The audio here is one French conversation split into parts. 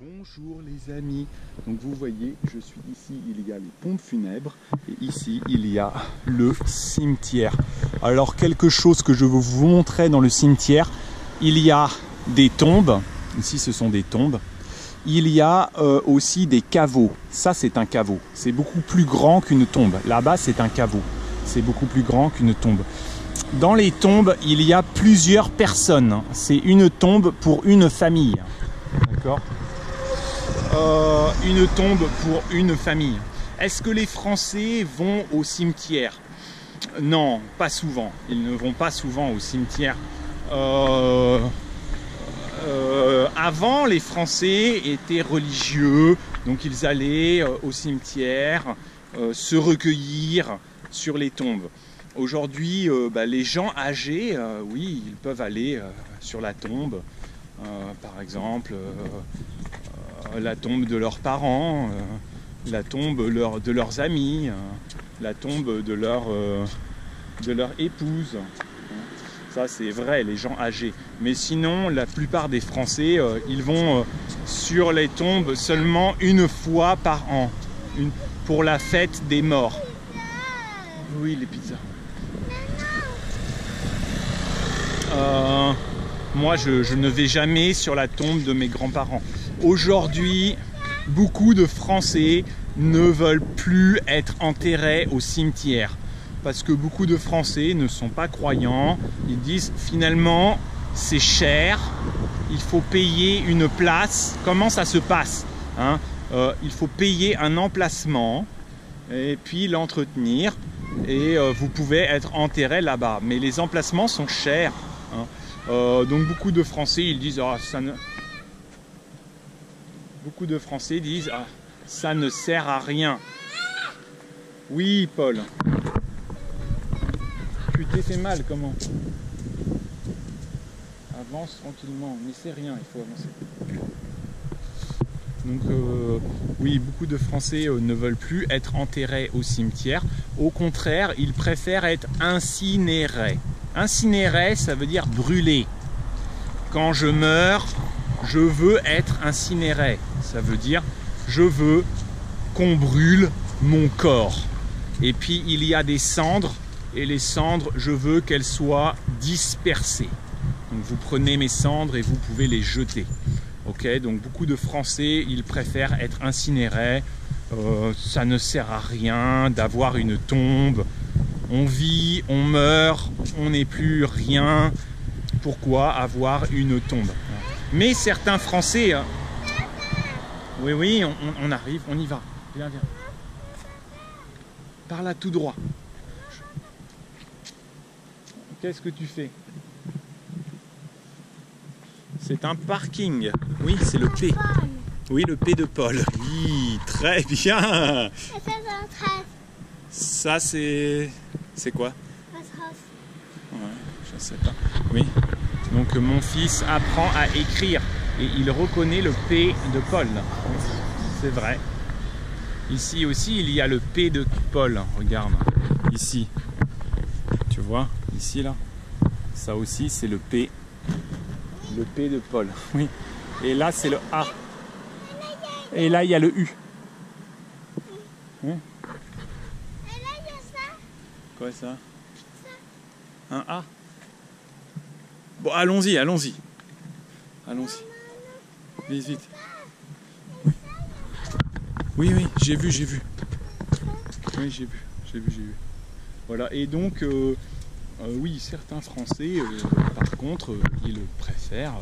Bonjour les amis, donc vous voyez, je suis ici, il y a les pompes funèbres et ici il y a le cimetière. Alors quelque chose que je veux vous montrer dans le cimetière, il y a des tombes, ici ce sont des tombes, il y a aussi des caveaux, ça c'est un caveau, c'est beaucoup plus grand qu'une tombe, là-bas c'est un caveau, c'est beaucoup plus grand qu'une tombe. Dans les tombes, il y a plusieurs personnes, c'est une tombe pour une famille, d'accord ? Une tombe pour une famille. Est-ce que les Français vont au cimetière? Non, pas souvent. Ils ne vont pas souvent au cimetière. Avant, les Français étaient religieux, donc ils allaient au cimetière se recueillir sur les tombes. Aujourd'hui, les gens âgés, oui, ils peuvent aller sur la tombe, par exemple. La tombe de leurs parents, la tombe de leurs amis, la tombe de leur épouse. Ça c'est vrai, les gens âgés. Mais sinon, la plupart des Français, ils vont sur les tombes seulement une fois par an, pour la fête des morts. Oui, les pizzas. Moi, je ne vais jamais sur la tombe de mes grands-parents. Aujourd'hui, beaucoup de Français ne veulent plus être enterrés au cimetière parce que beaucoup de Français ne sont pas croyants. Ils disent finalement c'est cher, il faut payer une place. Comment ça se passe, hein? Il faut payer un emplacement et puis l'entretenir et vous pouvez être enterré là-bas. Mais les emplacements sont chers, hein. Donc beaucoup de Français ils disent ça ne... Beaucoup de Français disent ah, ça ne sert à rien. Oui, Paul. Tu t'es fait mal, comment? Avance tranquillement, mais c'est rien, il faut avancer. Donc oui, beaucoup de Français ne veulent plus être enterrés au cimetière. Au contraire, ils préfèrent être incinérés. Incinérés, ça veut dire brûler. Quand je meurs, je veux être incinéré. Ça veut dire je veux qu'on brûle mon corps. Et puis il y a des cendres et les cendres, je veux qu'elles soient dispersées. Donc vous prenez mes cendres et vous pouvez les jeter. Ok, donc beaucoup de Français, ils préfèrent être incinérés. Ça ne sert à rien d'avoir une tombe. On vit, on meurt, on n'est plus rien. Pourquoi avoir une tombe? Mais certains Français... Oui, on arrive, on y va. Viens. Par là tout droit. Qu'est-ce que tu fais? C'est un parking. Oui, c'est le P. Oui, le P de Paul. Oui, très bien. Ça, c'est... C'est quoi? Ouais, je sais pas. Oui. Donc mon fils apprend à écrire. Et il reconnaît le P de Paul. C'est vrai. Ici aussi, il y a le P de Paul. Regarde, ici. Tu vois, ici, là. Ça aussi, c'est le P. Le P de Paul. Oui. Et là, c'est le A. Et là, il y a le U. Hein? Et là, il y a ça. Quoi, ça? Un A. Bon, allons-y. Allons-y. Vite. Oui, j'ai vu. Oui, j'ai vu. Voilà, et donc, oui, certains Français, par contre, ils préfèrent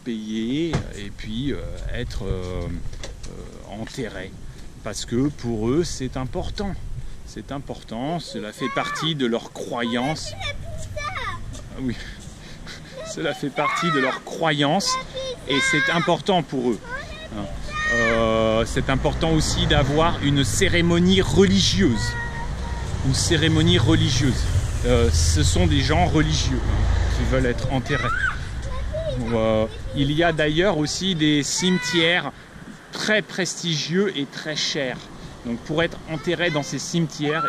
payer et puis être enterrés. Parce que pour eux, c'est important. C'est important, cela fait partie de leur croyance. Oui. Cela fait partie de leur croyance et c'est important pour eux. C'est important aussi d'avoir une cérémonie religieuse. Une cérémonie religieuse. Ce sont des gens religieux qui veulent être enterrés. Il y a d'ailleurs aussi des cimetières très prestigieux et très chers. Donc pour être enterré dans ces cimetières,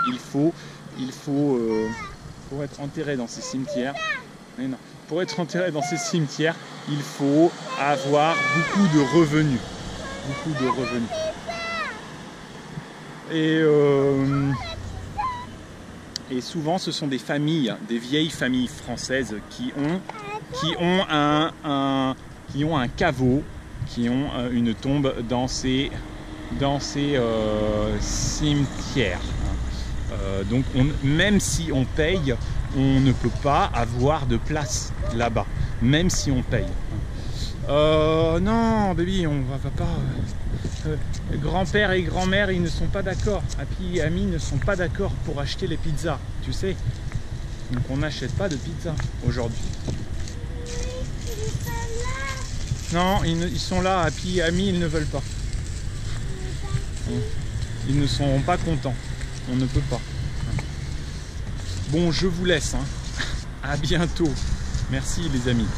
pour être enterré dans ces cimetières, pour être enterré dans ces cimetières, il faut avoir beaucoup de revenus. Beaucoup de revenus. Et souvent, ce sont des familles, des vieilles familles françaises qui ont un caveau, qui ont une tombe dans ces cimetières. Donc même si on paye, on ne peut pas avoir de place là-bas, même si on paye. Non, baby, on va pas. Grand-père et grand-mère, ils ne sont pas d'accord. Happy et Ami ne sont pas d'accord pour acheter les pizzas, tu sais. Donc on n'achète pas de pizza aujourd'hui. Non, ils sont là, Happy et Ami, ils ne veulent pas. Ils ne seront pas contents. On ne peut pas. Bon, je vous laisse. Hein. À bientôt. Merci les amis.